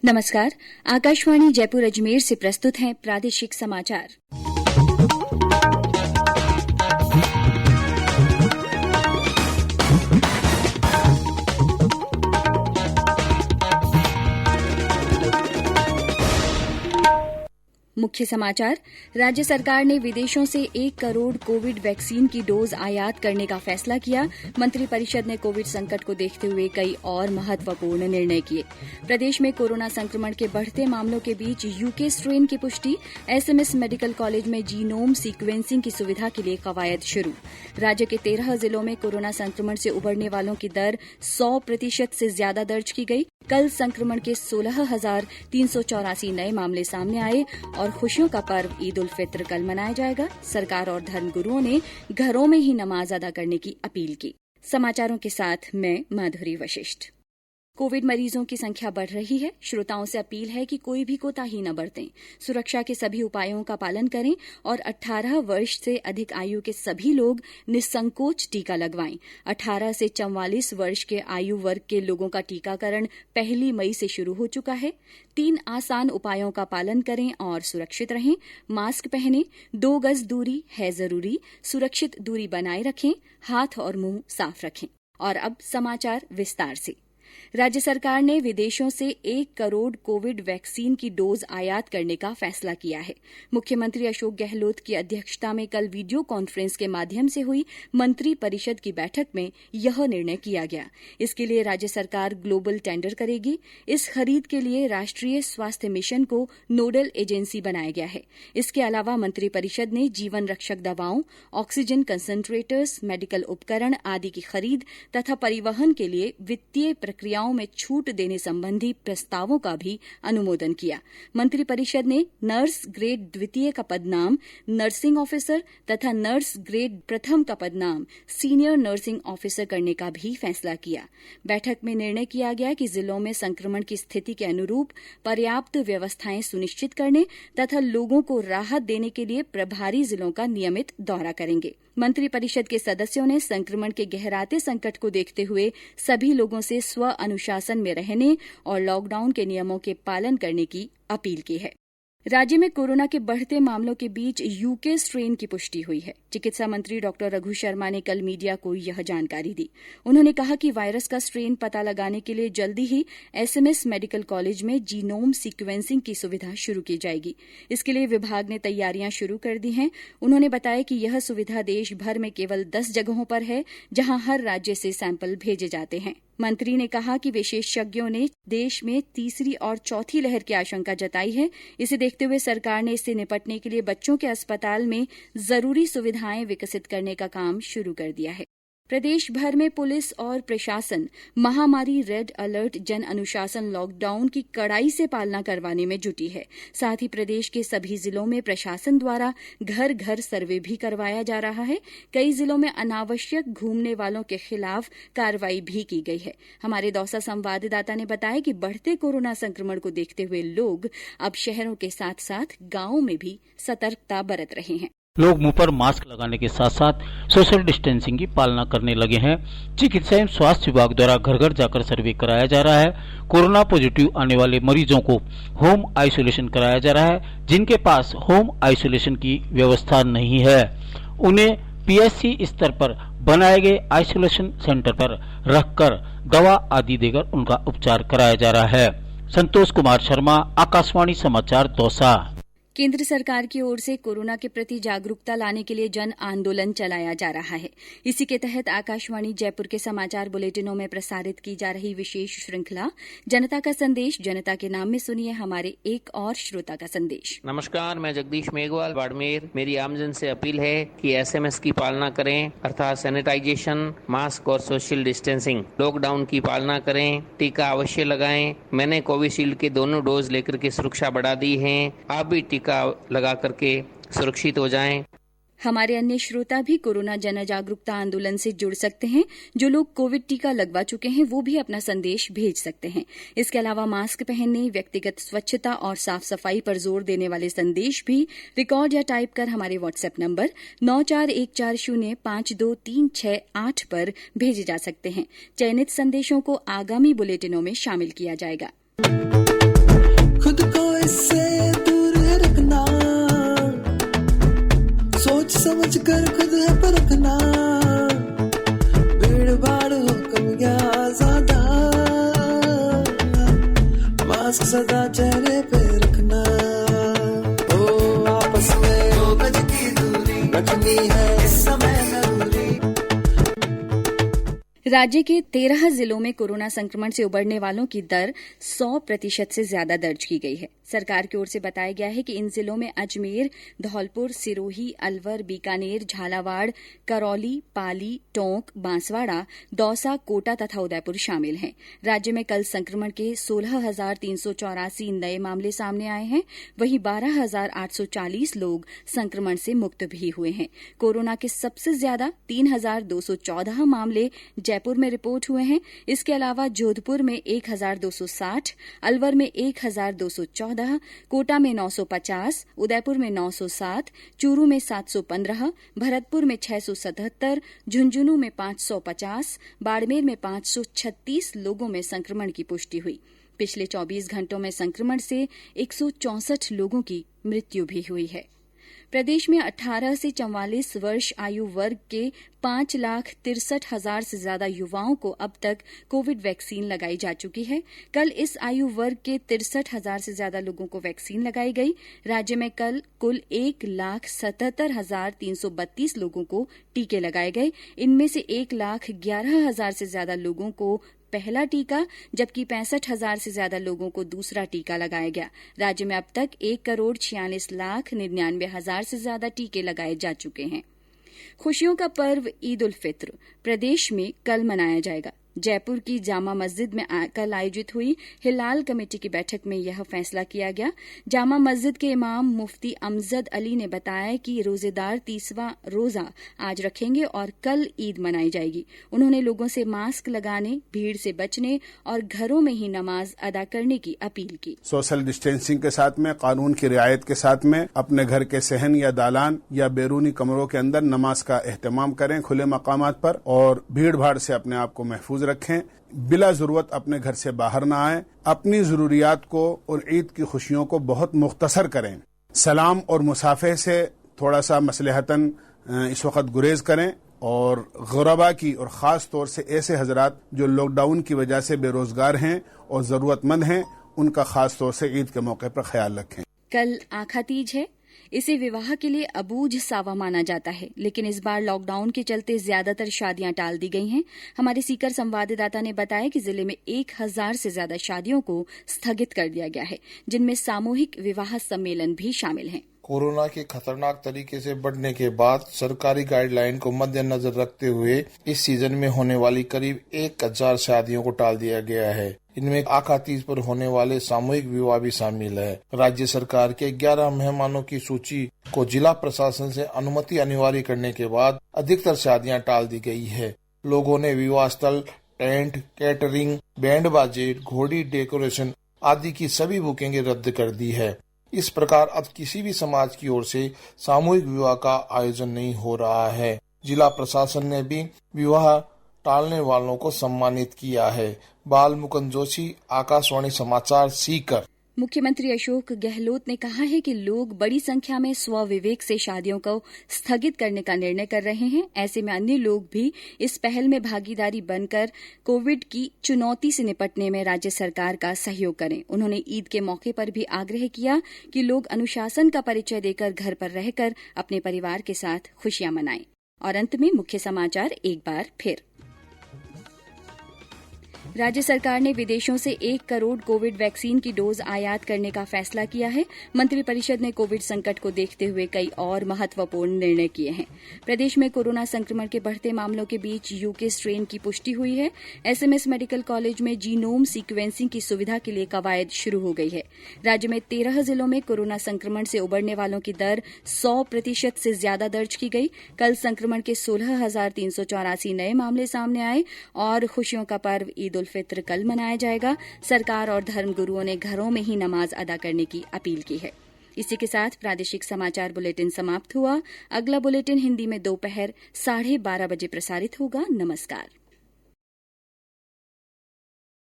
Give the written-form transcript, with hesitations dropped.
नमस्कार। आकाशवाणी जयपुर अजमेर से प्रस्तुत हैं प्रादेशिक समाचार। मुख्य समाचार। राज्य सरकार ने विदेशों से 1 करोड़ कोविड वैक्सीन की डोज आयात करने का फैसला किया। मंत्रिपरिषद ने कोविड संकट को देखते हुए कई और महत्वपूर्ण निर्णय किए। प्रदेश में कोरोना संक्रमण के बढ़ते मामलों के बीच यूके स्ट्रेन की पुष्टि। एसएमएस मेडिकल कॉलेज में जीनोम सीक्वेंसिंग की सुविधा के लिए कवायद शुरू। राज्य के 13 जिलों में कोरोना संक्रमण से उबरने वालों की दर 100% से ज्यादा दर्ज की गई। कल संक्रमण के 16,384 नए मामले सामने आए और खुशियों का पर्व ईद उल फित्र कल मनाया जाएगा। सरकार और धर्मगुरुओं ने घरों में ही नमाज अदा करने की अपील की। समाचारों के साथ मैं माधुरी वशिष्ठ। कोविड मरीजों की संख्या बढ़ रही है। श्रोताओं से अपील है कि कोई भी कोताही न बरतें। सुरक्षा के सभी उपायों का पालन करें और 18 वर्ष से अधिक आयु के सभी लोग निसंकोच टीका लगवाएं। 18 से 44 वर्ष के आयु वर्ग के लोगों का टीकाकरण 1 मई से शुरू हो चुका है। 3 आसान उपायों का पालन करें और सुरक्षित रहें। मास्क पहनें, 2 गज दूरी है जरूरी, सुरक्षित दूरी बनाए रखें, हाथ और मुंह साफ रखें। और अब समाचार विस्तार से। राज्य सरकार ने विदेशों से 1 करोड़ कोविड वैक्सीन की डोज आयात करने का फैसला किया है। मुख्यमंत्री अशोक गहलोत की अध्यक्षता में कल वीडियो कॉन्फ्रेंस के माध्यम से हुई मंत्री परिषद की बैठक में यह निर्णय किया गया। इसके लिए राज्य सरकार ग्लोबल टेंडर करेगी। इस खरीद के लिए राष्ट्रीय स्वास्थ्य मिशन को नोडल एजेंसी बनाया गया है। इसके अलावा मंत्री परिषद ने जीवन रक्षक दवाओं, ऑक्सीजन कंसंट्रेटर्स, मेडिकल उपकरण आदि की खरीद तथा परिवहन के लिए वित्तीय प्रक्रियाओं में छूट देने संबंधी प्रस्तावों का भी अनुमोदन किया। मंत्रिपरिषद ने नर्स ग्रेड द्वितीय का पदनाम नर्सिंग ऑफिसर तथा नर्स ग्रेड प्रथम का पदनाम सीनियर नर्सिंग ऑफिसर करने का भी फैसला किया। बैठक में निर्णय किया गया कि जिलों में संक्रमण की स्थिति के अनुरूप पर्याप्त व्यवस्थाएं सुनिश्चित करने तथा लोगों को राहत देने के लिए प्रभारी जिलों का नियमित दौरा करेंगे। मंत्रिपरिषद के सदस्यों ने संक्रमण के गहराते संकट को देखते हुए सभी लोगों से स्व अनुशासन में रहने और लॉकडाउन के नियमों के पालन करने की अपील की है। राज्य में कोरोना के बढ़ते मामलों के बीच यूके स्ट्रेन की पुष्टि हुई है। चिकित्सा मंत्री डॉ रघु शर्मा ने कल मीडिया को यह जानकारी दी। उन्होंने कहा कि वायरस का स्ट्रेन पता लगाने के लिए जल्दी ही एसएमएस मेडिकल कॉलेज में जीनोम सीक्वेंसिंग की सुविधा शुरू की जाएगी। इसके लिए विभाग ने तैयारियां शुरू कर दी हैं। उन्होंने बताया कि यह सुविधा देश भर में केवल 10 जगहों पर है, जहां हर राज्य से सैंपल भेजे जाते हैं। मंत्री ने कहा कि विशेषज्ञों ने देश में तीसरी और चौथी लहर की आशंका जताई है। इसे देखते हुए सरकार ने इससे निपटने के लिए बच्चों के अस्पताल में जरूरी सुविधाएं विकसित करने का काम शुरू कर दिया है। प्रदेश भर में पुलिस और प्रशासन महामारी रेड अलर्ट जन अनुशासन लॉकडाउन की कड़ाई से पालना करवाने में जुटी है। साथ ही प्रदेश के सभी जिलों में प्रशासन द्वारा घर घर सर्वे भी करवाया जा रहा है। कई जिलों में अनावश्यक घूमने वालों के खिलाफ कार्रवाई भी की गई है। हमारे दौसा संवाददाता ने बताया कि बढ़ते कोरोना संक्रमण को देखते हुए लोग अब शहरों के साथ साथ गांवों में भी सतर्कता बरत रहे हैं। लोग मुंह पर मास्क लगाने के साथ साथ सोशल डिस्टेंसिंग की पालना करने लगे हैं। चिकित्सा एवं स्वास्थ्य विभाग द्वारा घर घर जाकर सर्वे कराया जा रहा है। कोरोना पॉजिटिव आने वाले मरीजों को होम आइसोलेशन कराया जा रहा है। जिनके पास होम आइसोलेशन की व्यवस्था नहीं है, उन्हें पीएचसी स्तर पर बनाए गए आइसोलेशन सेंटर पर रखकर दवा आदि देकर उनका उपचार कराया जा रहा है। संतोष कुमार शर्मा, आकाशवाणी समाचार, दौसा। केंद्र सरकार की ओर से कोरोना के प्रति जागरूकता लाने के लिए जन आंदोलन चलाया जा रहा है। इसी के तहत आकाशवाणी जयपुर के समाचार बुलेटिनों में प्रसारित की जा रही विशेष श्रृंखला जनता का संदेश, जनता के नाम में सुनिए हमारे एक और श्रोता का संदेश। नमस्कार, मैं जगदीश मेघवाल, बाड़मेर। मेरी आमजन से अपील है कि एसएमएस की पालना करें, अर्थात सैनिटाइजेशन, मास्क और सोशल डिस्टेंसिंग। लॉकडाउन की पालना करें, टीका अवश्य लगाएं। मैंने कोविशील्ड के दोनों डोज लेकर के सुरक्षा बढ़ा दी है। आप भी टीका लगा करके सुरक्षित हो जाएं। हमारे अन्य श्रोता भी कोरोना जन जागरूकता आंदोलन से जुड़ सकते हैं। जो लोग कोविड टीका लगवा चुके हैं वो भी अपना संदेश भेज सकते हैं। इसके अलावा मास्क पहनने, व्यक्तिगत स्वच्छता और साफ सफाई पर जोर देने वाले संदेश भी रिकॉर्ड या टाइप कर हमारे व्हाट्सएप नंबर 9414052368 पर भेजे जा सकते हैं। चयनित संदेशों को आगामी बुलेटिनों में शामिल किया जाएगा। मास्क सदा चेहरे पे रखना, ओ आपस में 2 गज की दूरी रखनी है इस समय जरूरी। राज्य के 13 जिलों में कोरोना संक्रमण से उबरने वालों की दर 100% से ज्यादा दर्ज की गई है। सरकार की ओर से बताया गया है कि इन जिलों में अजमेर, धौलपुर, सिरोही, अलवर, बीकानेर, झालावाड़, करौली, पाली, टोंक, बांसवाड़ा, दौसा, कोटा तथा उदयपुर शामिल हैं। राज्य में कल संक्रमण के 16,384 नए मामले सामने आए हैं। वहीं 12,840 लोग संक्रमण से मुक्त भी हुए हैं। कोरोना के सबसे ज्यादा 3,214 मामले जयपुर में रिपोर्ट हुए हैं। इसके अलावा जोधपुर में 1,260, अलवर में 1,214, कोटा में 950, उदयपुर में 907, चूरू में 715, भरतपुर में 677, झुंझुनू में 550, बाड़मेर में 536 लोगों में संक्रमण की पुष्टि हुई। पिछले 24 घंटों में संक्रमण से 164 लोगों की मृत्यु भी हुई है। प्रदेश में 18 से 44 वर्ष आयु वर्ग के 5,63,000 से ज्यादा युवाओं को अब तक कोविड वैक्सीन लगाई जा चुकी है। कल इस आयु वर्ग के 63,000 से ज्यादा लोगों को वैक्सीन लगाई गई। राज्य में कल कुल 1,77,332 लोगों को टीके लगाए गए। इनमें से 1,11,000 से ज्यादा लोगों को पहला टीका, जबकि 65,000 से ज्यादा लोगों को दूसरा टीका लगाया गया। राज्य में अब तक 1,46,99,000 से ज्यादा टीके लगाए जा चुके हैं। खुशियों का पर्व ईद उल फित्र प्रदेश में कल मनाया जाएगा। जयपुर की जामा मस्जिद में कल आयोजित हुई हिलाल कमेटी की बैठक में यह फैसला किया गया। जामा मस्जिद के इमाम मुफ्ती अमजद अली ने बताया कि रोजेदार 30वां रोजा आज रखेंगे और कल ईद मनाई जाएगी। उन्होंने लोगों से मास्क लगाने, भीड़ से बचने और घरों में ही नमाज अदा करने की अपील की। सोशल डिस्टेंसिंग के साथ में, कानून की रियायत के साथ में अपने घर के सहन या दालान या बैरूनी कमरों के अंदर नमाज का एहतमाम करें खुले मकामात पर, और भीड़ भाड़ से अपने आप को महफूज रखें। बिला जरूरत अपने घर से बाहर ना आए। अपनी जरूरियात को और ईद की खुशियों को बहुत मुख्तसर करें। सलाम और मुसाफे से थोड़ा सा मसलहतन इस वक्त गुरेज करें, और गुरबा की और ख़ास तौर से ऐसे हजरात जो लॉकडाउन की वजह से बेरोजगार हैं और ज़रूरतमंद हैं, उनका ख़ास तौर से ईद के मौके पर ख्याल रखें। कल आखा तीज है। इसे विवाह के लिए अबूझ सावा माना जाता है, लेकिन इस बार लॉकडाउन के चलते ज्यादातर शादियां टाल दी गई हैं। हमारे सीकर संवाददाता ने बताया कि जिले में 1,000 से ज्यादा शादियों को स्थगित कर दिया गया है, जिनमें सामूहिक विवाह सम्मेलन भी शामिल हैं। कोरोना के खतरनाक तरीके से बढ़ने के बाद सरकारी गाइडलाइन को मद्देनजर रखते हुए इस सीजन में होने वाली करीब 1,000 शादियों को टाल दिया गया है। इनमें आखा तीज पर होने वाले सामूहिक विवाह भी शामिल है। राज्य सरकार के 11 मेहमानों की सूची को जिला प्रशासन से अनुमति अनिवार्य करने के बाद अधिकतर शादियां टाल दी गई है। लोगों ने विवाह स्थल, टेंट, कैटरिंग, बैंड बाजे, घोड़ी डेकोरेशन आदि की सभी बुकिंग रद्द कर दी है। इस प्रकार अब किसी भी समाज की ओर से सामूहिक विवाह का आयोजन नहीं हो रहा है। जिला प्रशासन ने भी विवाह टालने वालों को सम्मानित किया है। बाल मुकुंद जोशी, आकाशवाणी समाचार, सीकर। मुख्यमंत्री अशोक गहलोत ने कहा है कि लोग बड़ी संख्या में स्वविवेक से शादियों को स्थगित करने का निर्णय कर रहे हैं। ऐसे में अन्य लोग भी इस पहल में भागीदारी बनकर कोविड की चुनौती से निपटने में राज्य सरकार का सहयोग करें। उन्होंने ईद के मौके पर भी आग्रह किया कि लोग अनुशासन का परिचय देकर घर पर रहकर अपने परिवार के साथ खुशियां मनाएं। और अंत में मुख्य समाचार एक बार फिर। राज्य सरकार ने विदेशों से 1 करोड़ कोविड वैक्सीन की डोज आयात करने का फैसला किया है। मंत्रिपरिषद ने कोविड संकट को देखते हुए कई और महत्वपूर्ण निर्णय किए हैं। प्रदेश में कोरोना संक्रमण के बढ़ते मामलों के बीच यूके स्ट्रेन की पुष्टि हुई है। एसएमएस मेडिकल कॉलेज में जीनोम सीक्वेंसिंग की सुविधा के लिए कवायद शुरू हो गई है। राज्य में 13 जिलों में कोरोना संक्रमण से उबरने वालों की दर 100% से ज्यादा दर्ज की गई। कल संक्रमण के 16,384 नए मामले सामने आए और खुशियों का पर्व ईद उल फित्र कल मनाया जाएगा। सरकार और धर्मगुरुओं ने घरों में ही नमाज अदा करने की अपील की है। इसी के साथ प्रादेशिक समाचार बुलेटिन समाप्त हुआ। अगला बुलेटिन हिंदी में दोपहर 12:30 बजे प्रसारित होगा। नमस्कार।